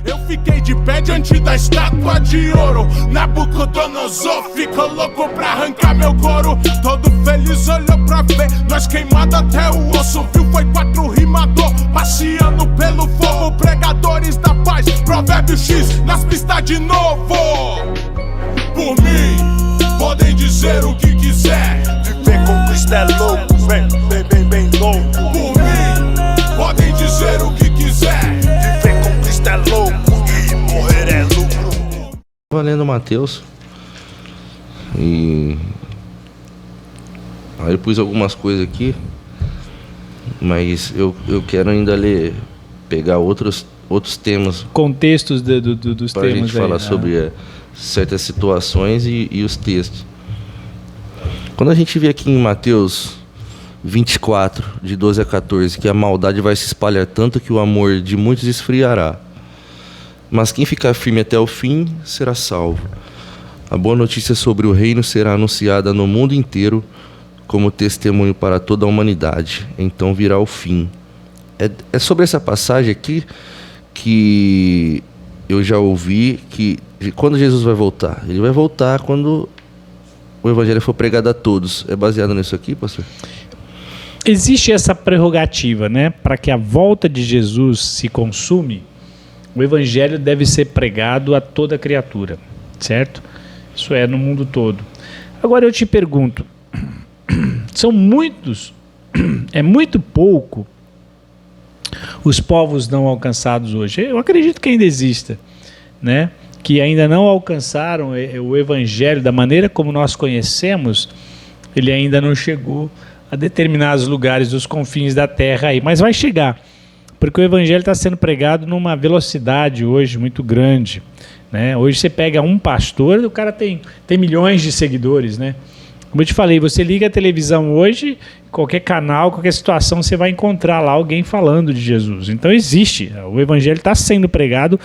Eu fiquei de pé diante da estátua de ouro. Nabucodonosor ficou louco pra arrancar meu couro. Todo feliz olhou pra ver nós queimado até o osso. Viu, foi 4 rimador passeando pelo fogo. Pregadores da paz, provérbio X nas pistas de novo. Por mim, podem dizer o que quiser. Viver com Cristo é louco, bem louco. Por mim, podem dizer o que quiser. Viver com Cristo é louco e morrer é lucro. Estava lendo Mateus e aí eu pus algumas coisas aqui, mas eu quero ainda pegar outros temas, contextos dos para a temas gente falar aí, sobre certas situações e os textos. Quando a gente vê aqui em Mateus 24, de 12 a 14, que a maldade vai se espalhar tanto que o amor de muitos esfriará, mas quem ficar firme até o fim será salvo. A boa notícia sobre o reino será anunciada no mundo inteiro como testemunho para toda a humanidade. Então virá o fim. É sobre essa passagem aqui que eu já ouvi que quando Jesus vai voltar? Ele vai voltar quando o evangelho for pregado a todos. É baseado nisso aqui, pastor? Existe essa prerrogativa, né? Para que a volta de Jesus se consume, o evangelho deve ser pregado a toda criatura, certo? Isso é no mundo todo. Agora eu te pergunto, são muitos, é muito pouco os povos não alcançados hoje. Eu acredito que ainda exista, né? Que ainda não alcançaram o evangelho da maneira como nós conhecemos. Ele ainda não chegou a determinados lugares dos confins da terra aí, mas vai chegar, porque o evangelho está sendo pregado numa velocidade hoje muito grande, né? Hoje você pega um pastor, o cara tem milhões de seguidores, né? Como eu te falei, você liga a televisão hoje, qualquer canal, qualquer situação, você vai encontrar lá alguém falando de Jesus. Então existe, o evangelho está sendo pregado,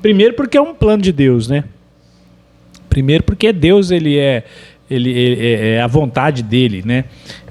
primeiro porque é um plano de Deus, né? Primeiro porque Deus, ele é a vontade dele, né?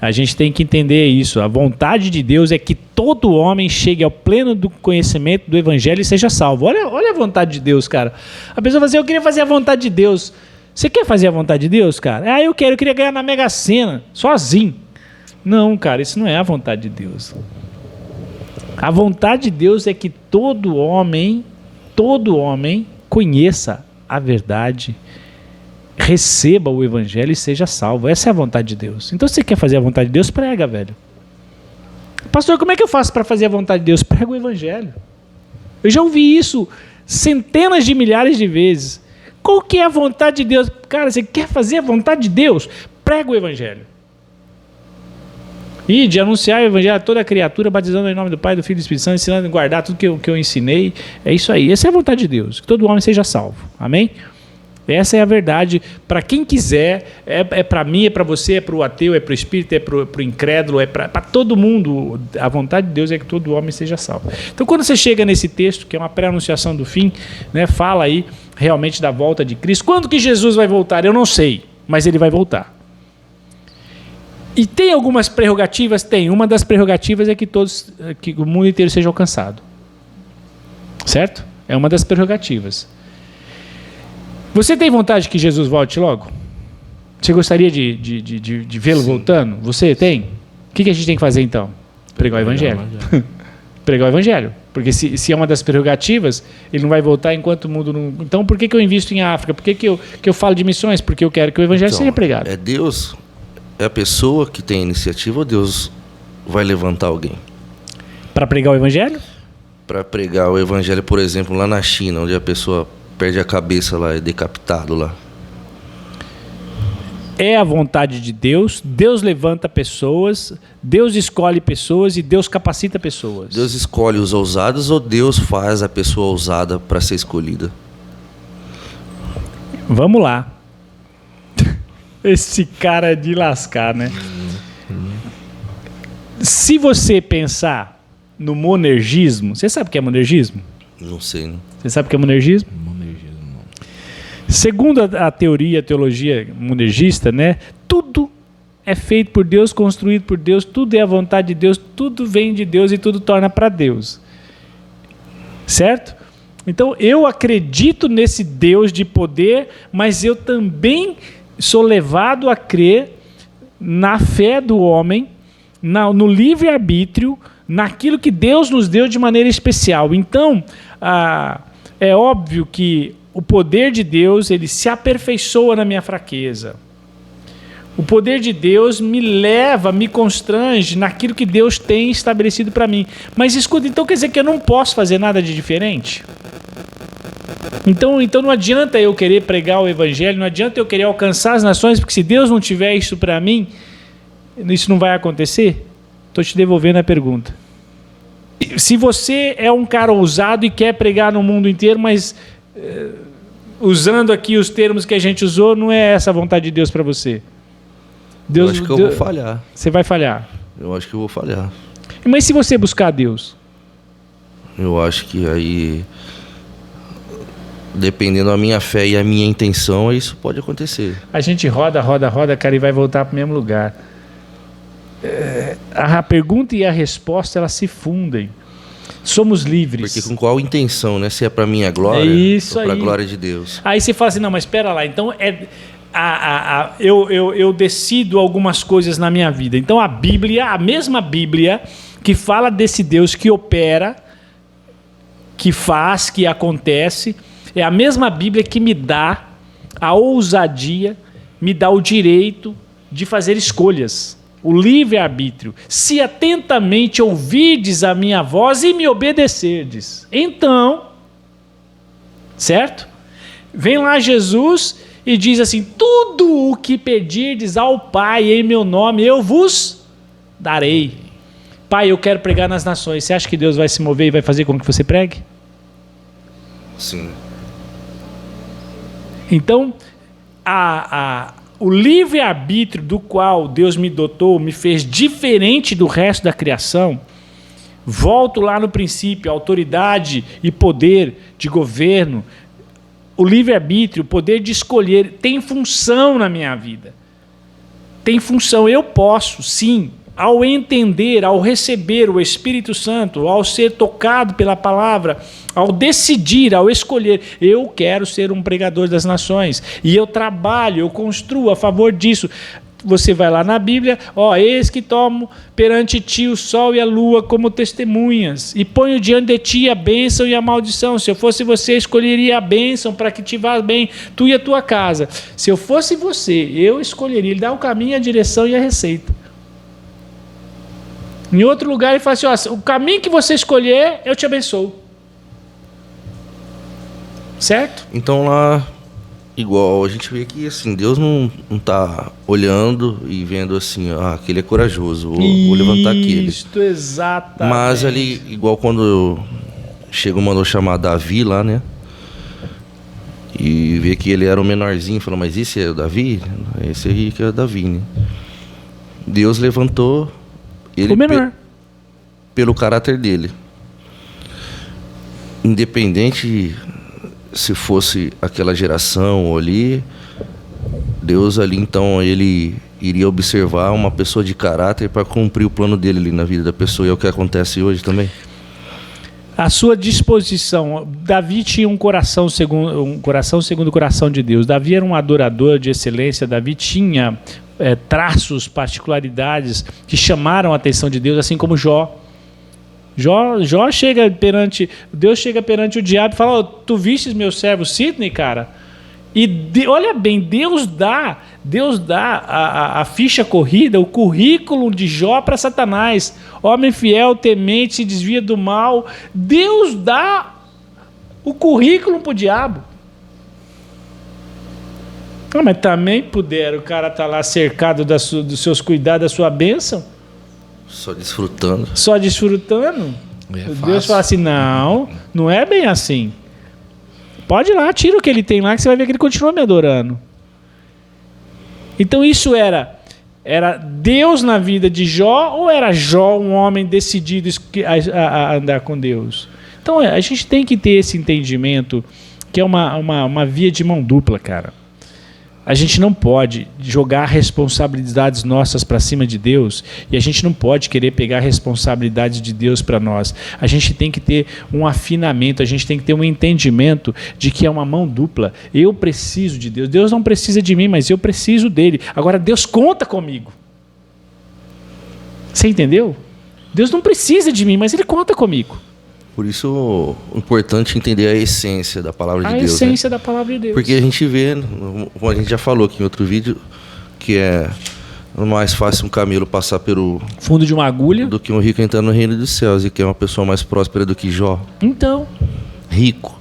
A gente tem que entender isso. A vontade de Deus é que todo homem chegue ao pleno do conhecimento do evangelho e seja salvo. Olha a vontade de Deus, cara. A pessoa fala assim, eu queria fazer a vontade de Deus. Você quer fazer a vontade de Deus, cara? Eu queria ganhar na Mega Sena, sozinho. Não, cara, isso não é a vontade de Deus. A vontade de Deus é que todo homem conheça a verdade, receba o evangelho e seja salvo. Essa é a vontade de Deus. Então, se você quer fazer a vontade de Deus, prega, velho. Pastor, como é que eu faço para fazer a vontade de Deus? Prega o evangelho. Eu já ouvi isso centenas de milhares de vezes. Qual que é a vontade de Deus? Cara, você quer fazer a vontade de Deus? Prega o evangelho. E de anunciar o evangelho a toda criatura, batizando em nome do Pai, do Filho e do Espírito Santo, ensinando a guardar tudo que eu ensinei. É isso aí. Essa é a vontade de Deus. Que todo homem seja salvo. Amém? Essa é a verdade para quem quiser, é para mim, é para você, é para o ateu, é para o espírita, é para o incrédulo, é para todo mundo. A vontade de Deus é que todo homem seja salvo. Então, quando você chega nesse texto, que é uma pré-anunciação do fim, né, fala aí realmente da volta de Cristo. Quando que Jesus vai voltar? Eu não sei, mas ele vai voltar. E tem algumas prerrogativas? Tem. Uma das prerrogativas é que o mundo inteiro seja alcançado. Certo? É uma das prerrogativas. Você tem vontade que Jesus volte logo? Você gostaria de vê-lo voltando? Você tem? O que a gente tem que fazer então? Pregar o evangelho. Pregar o evangelho. Porque se é uma das prerrogativas, ele não vai voltar enquanto o mundo não... Então por que eu invisto em África? Por que eu falo de missões? Porque eu quero que o evangelho seja pregado. É Deus, é a pessoa que tem a iniciativa, ou Deus vai levantar alguém? Para pregar o evangelho? Para pregar o evangelho, por exemplo, lá na China, onde a pessoa perde a cabeça lá, é decapitado lá. É a vontade de Deus. Deus levanta pessoas, Deus escolhe pessoas e Deus capacita pessoas. Deus escolhe os ousados ou Deus faz a pessoa ousada para ser escolhida? Vamos lá. Esse cara é de lascar, né? Se você pensar no monergismo, você sabe o que é monergismo? Não sei, né? Você sabe o que é monergismo? Segundo a teologia monergista, né, tudo é feito por Deus, construído por Deus, tudo é a vontade de Deus, tudo vem de Deus e tudo torna para Deus. Certo? Então eu acredito nesse Deus de poder, mas eu também sou levado a crer na fé do homem, no livre-arbítrio, naquilo que Deus nos deu de maneira especial. Então, é óbvio que o poder de Deus, ele se aperfeiçoa na minha fraqueza. O poder de Deus me leva, me constrange naquilo que Deus tem estabelecido para mim. Mas escuta, então quer dizer que eu não posso fazer nada de diferente? Então não adianta eu querer pregar o evangelho, não adianta eu querer alcançar as nações, porque se Deus não tiver isso para mim, isso não vai acontecer? Estou te devolvendo a pergunta. Se você é um cara ousado e quer pregar no mundo inteiro, mas usando aqui os termos que a gente usou, não é essa a vontade de Deus para você. Eu acho que eu vou falhar. Você vai falhar? Eu acho que eu vou falhar. Mas se você buscar Deus? Eu acho que aí, dependendo da minha fé e a minha intenção, isso pode acontecer. A gente roda, cara, e vai voltar para o mesmo lugar. A pergunta e a resposta, elas se fundem. Somos livres. Porque com qual intenção, né? Se é para minha glória ou para a glória de Deus. Aí você fala assim, não, mas espera lá, então eu decido algumas coisas na minha vida. Então a Bíblia, a mesma Bíblia que fala desse Deus que opera, que faz, que acontece, é a mesma Bíblia que me dá a ousadia, me dá o direito de fazer escolhas, o livre-arbítrio. Se atentamente ouvirdes a minha voz e me obedecerdes, então, certo? Vem lá Jesus e diz assim, tudo o que pedirdes ao Pai em meu nome, eu vos darei. Pai, eu quero pregar nas nações. Você acha que Deus vai se mover e vai fazer com que você pregue? Sim. Então, o livre-arbítrio do qual Deus me dotou, me fez diferente do resto da criação. Volto lá no princípio, autoridade e poder de governo. O livre-arbítrio, o poder de escolher, tem função na minha vida. Tem função. Eu posso, sim, ao entender, ao receber o Espírito Santo, ao ser tocado pela palavra, ao decidir, ao escolher, eu quero ser um pregador das nações. E eu trabalho, eu construo a favor disso. Você vai lá na Bíblia, eis que tomo perante ti o sol e a lua como testemunhas, e ponho diante de ti a bênção e a maldição. Se eu fosse você, escolheria a bênção para que te vá bem, tu e a tua casa. Se eu fosse você, eu escolheria. Ele dá o caminho, a direção e a receita. Em outro lugar ele fala assim, o caminho que você escolher, eu te abençoo. Certo? Então lá, igual a gente vê que assim, Deus não tá olhando e vendo assim, aquele é corajoso, vou levantar aquele. Isso, exatamente. Mas ali, igual quando chega mandou chamar Davi lá, né? E vê que ele era o menorzinho, falou, mas esse é o Davi? Esse aí que é o Davi, né? Deus levantou ele o menor. Pelo caráter dele. Independente se fosse aquela geração ali, Deus ali então ele iria observar uma pessoa de caráter para cumprir o plano dele ali na vida da pessoa. E é o que acontece hoje também. A sua disposição. Davi tinha um coração segundo o coração de Deus. Davi era um adorador de excelência. Davi tinha traços, particularidades que chamaram a atenção de Deus, assim como Jó. Jó chega perante Deus, chega perante o diabo e fala, tu vistes meu servo Sidney, cara? E olha bem, Deus dá a ficha corrida, o currículo de Jó para Satanás. Homem fiel, temente, se desvia do mal. Deus dá o currículo para o diabo. Mas também puderam, o cara tá lá cercado dos seus cuidados, da sua bênção. Só desfrutando. Deus fala assim, não é bem assim. Pode ir lá, tira o que ele tem lá, que você vai ver que ele continua me adorando. Então isso era Deus na vida de Jó, ou era Jó um homem decidido a andar com Deus? Então a gente tem que ter esse entendimento, que é uma via de mão dupla, cara. A gente não pode jogar responsabilidades nossas para cima de Deus e a gente não pode querer pegar responsabilidades de Deus para nós. A gente tem que ter um afinamento, a gente tem que ter um entendimento de que é uma mão dupla. Eu preciso de Deus. Deus não precisa de mim, mas eu preciso dele. Agora, Deus conta comigo. Você entendeu? Deus não precisa de mim, mas ele conta comigo. Por isso, é importante entender a essência da palavra de Deus. A essência da palavra de Deus. Porque a gente vê, como a gente já falou aqui em outro vídeo, que é mais fácil um camelo passar pelo fundo de uma agulha do que um rico entrar no reino dos céus, e que é uma pessoa mais próspera do que Jó. Então, rico,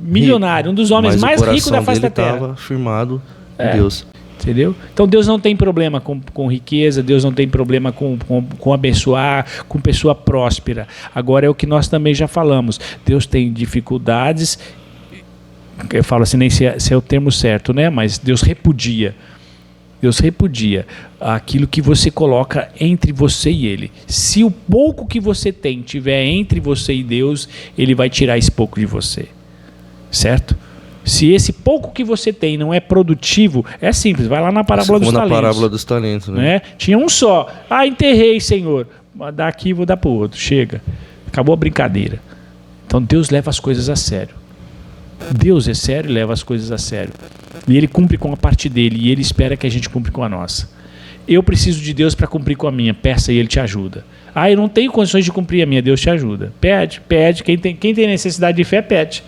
milionário, um dos homens mais ricos da face da terra. Estava firmado em Deus. Entendeu? Então Deus não tem problema com riqueza, Deus não tem problema com abençoar, com pessoa próspera. Agora é o que nós também já falamos. Deus tem dificuldades, eu falo assim, nem se é o termo certo, né? Mas Deus repudia. Deus repudia aquilo que você coloca entre você e Ele. Se o pouco que você tem tiver entre você e Deus, Ele vai tirar esse pouco de você. Certo? Se esse pouco que você tem não é produtivo, é simples, vai lá na parábola dos talentos. Na parábola dos talentos, né? Tinha um só. Enterrei, Senhor. Daqui vou dar para o outro. Chega. Acabou a brincadeira. Então Deus leva as coisas a sério. Deus é sério e leva as coisas a sério. E Ele cumpre com a parte dele e Ele espera que a gente cumpra com a nossa. Eu preciso de Deus para cumprir com a minha. Peça e Ele te ajuda. Eu não tenho condições de cumprir a minha. Deus te ajuda. Pede. Quem tem necessidade de fé, pede.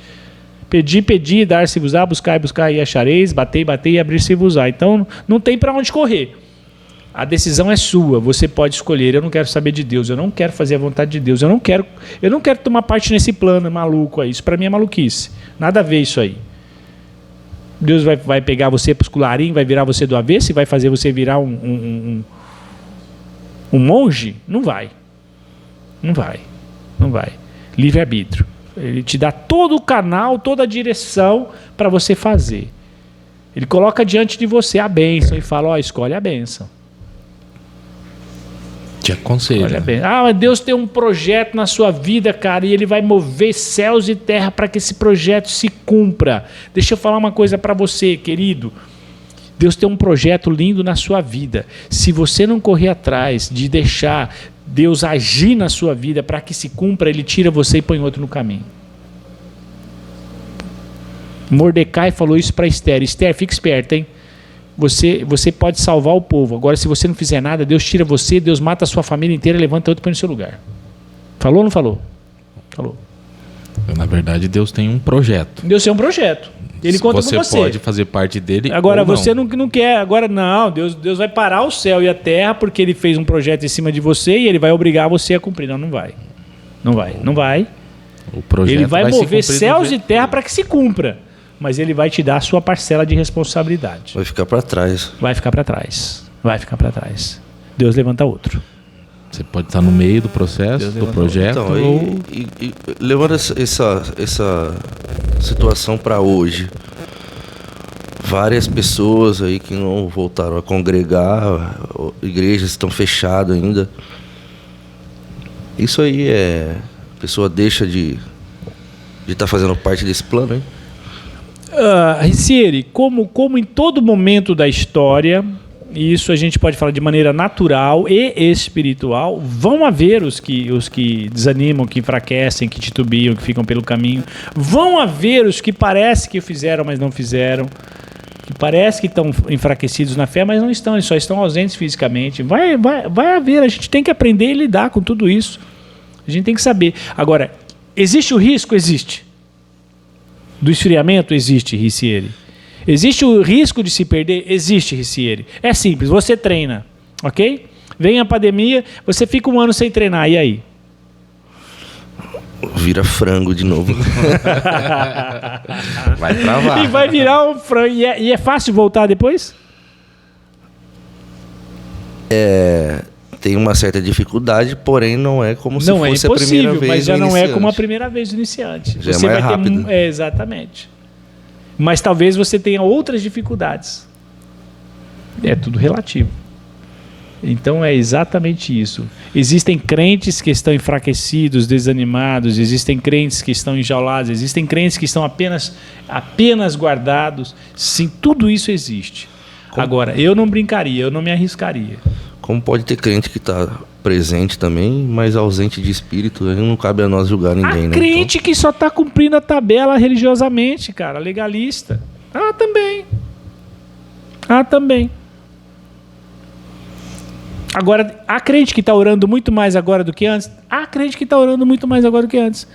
Pedi, dar-se-vos-á, buscai e achareis, batei e abrir-se-vos-á. Então não tem para onde correr. A decisão é sua, você pode escolher. Eu não quero saber de Deus, eu não quero fazer a vontade de Deus, eu não quero tomar parte nesse plano maluco aí. Isso para mim é maluquice. Nada a ver isso aí. Deus vai pegar você para os colarinhos, vai virar você do avesso e vai fazer você virar um monge? Não vai. Livre-arbítrio. Ele te dá todo o canal, toda a direção para você fazer. Ele coloca diante de você a bênção e fala, escolhe a bênção. Te aconselha. Mas Deus tem um projeto na sua vida, cara, e Ele vai mover céus e terra para que esse projeto se cumpra. Deixa eu falar uma coisa para você, querido. Deus tem um projeto lindo na sua vida. Se você não correr atrás de deixar Deus agir na sua vida para que se cumpra, Ele tira você e põe outro no caminho. Mordecai falou isso para Esther. Esther, fica esperta, hein? Você pode salvar o povo. Agora, se você não fizer nada, Deus tira você, Deus mata a sua família inteira e levanta outro e põe no seu lugar. Falou ou não falou? Falou. Na verdade, Deus tem um projeto. Deus tem um projeto. Ele conta com você. Você pode fazer parte dele. Agora, você não quer. Agora, não. Deus vai parar o céu e a terra porque Ele fez um projeto em cima de você e Ele vai obrigar você a cumprir. Não vai. O projeto Ele vai mover céus e terra para que se cumpra. Mas Ele vai te dar a sua parcela de responsabilidade. Vai ficar para trás. Vai ficar para trás. Deus levanta outro. Você pode estar no meio do processo, do projeto. Então, levando essa situação para hoje, várias pessoas aí que não voltaram a congregar, igrejas estão fechadas ainda. Isso aí a pessoa deixa de estar fazendo parte desse plano, hein? Ricieri, como em todo momento da história, e isso a gente pode falar de maneira natural e espiritual, vão haver os que desanimam, que enfraquecem, que titubeam, que ficam pelo caminho. Vão haver os que parece que fizeram, mas não fizeram. Que parece que estão enfraquecidos na fé, mas não estão, eles só estão ausentes fisicamente. Vai haver, a gente tem que aprender a lidar com tudo isso. A gente tem que saber. Agora, existe o risco? Existe. Do esfriamento? Existe, Ricieri. Existe o risco de se perder? Existe, Ricieri. É simples, você treina, ok? Vem a pandemia, você fica um ano sem treinar, e aí? Vira frango de novo. Vai travar. E vai virar um frango. E é fácil voltar depois? Tem uma certa dificuldade, porém não é como se fosse a primeira vez. Mas já não é como a primeira vez do iniciante. Já você é mais rápido. Exatamente. Mas talvez você tenha outras dificuldades. É tudo relativo. Então é exatamente isso. Existem crentes que estão enfraquecidos, desanimados, existem crentes que estão enjaulados, existem crentes que estão apenas guardados. Sim, tudo isso existe. Agora, eu não brincaria, eu não me arriscaria. Como pode ter crente que está presente também, mas ausente de espírito, não cabe a nós julgar ninguém, Há né? crente que só está cumprindo a tabela religiosamente, cara, legalista. Também. Agora, há crente que está orando muito mais agora do que antes? Há crente que está orando muito mais agora do que antes.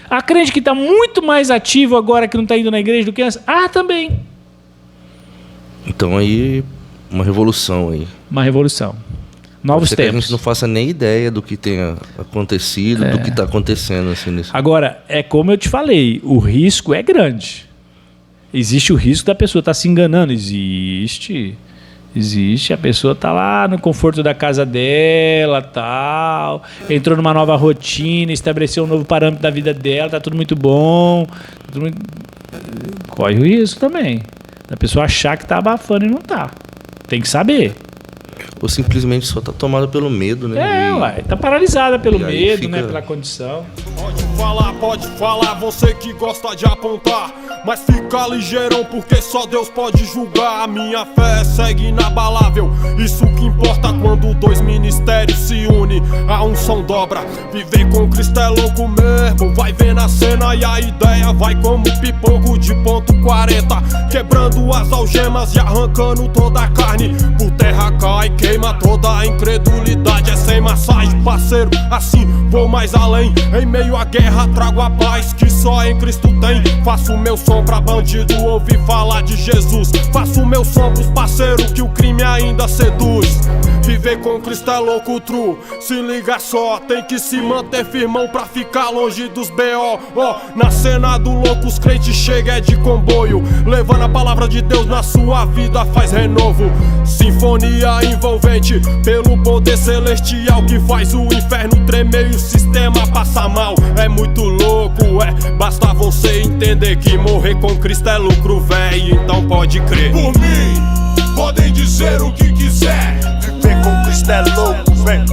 Há crente que está muito mais ativo agora que não está indo na igreja do que antes? Também. Então aí, uma revolução aí. Uma revolução. Novos tempos. Que a gente não tempos. faça nem ideia do que tenha acontecido, do que está acontecendo assim nesse. Agora, é como eu te falei, o risco é grande. Existe o risco da pessoa estar se enganando. Existe. A pessoa tá lá no conforto da casa dela, tal, entrou numa nova rotina, estabeleceu um novo parâmetro da vida dela, tá tudo muito bom. Corre o risco também. Da pessoa achar que tá abafando e não tá. Tem que saber. Ou simplesmente só tá tomada pelo medo, né? Tá paralisada pelo E aí medo, fica- né? Pela condição. Pode falar, você que gosta de apontar. Mas fica ligeirão porque só Deus pode julgar. A minha fé segue inabalável, isso que importa quando dois ministérios se unem. A unção dobra, viver com Cristo é louco mesmo. Vai ver na cena e a ideia vai como pipoco de ponto 40, quebrando as algemas e arrancando toda a carne. Por terra cai, queima toda a incredulidade. É sem massagem, parceiro, assim vou mais além. Em meio à guerra trago a paz que só em Cristo tem. Faço meu som pra bandido ouvir falar de Jesus. Faço meu som pros parceiros que o crime ainda seduz. Viver com Cristo é louco true, se liga só, tem que se manter firmão pra ficar longe dos B.O. Na cena do louco os crentes chegam é de comboio, levando a palavra de Deus na sua vida faz renovo. Sinfonia envolvente pelo poder celestial que faz o inferno tremer e o sistema passar mal. É muito louco, basta você entender que morrer com Cristo é lucro, véi, então pode crer. Por mim, podem dizer o que quiser. Viver com Cristo é louco, véi.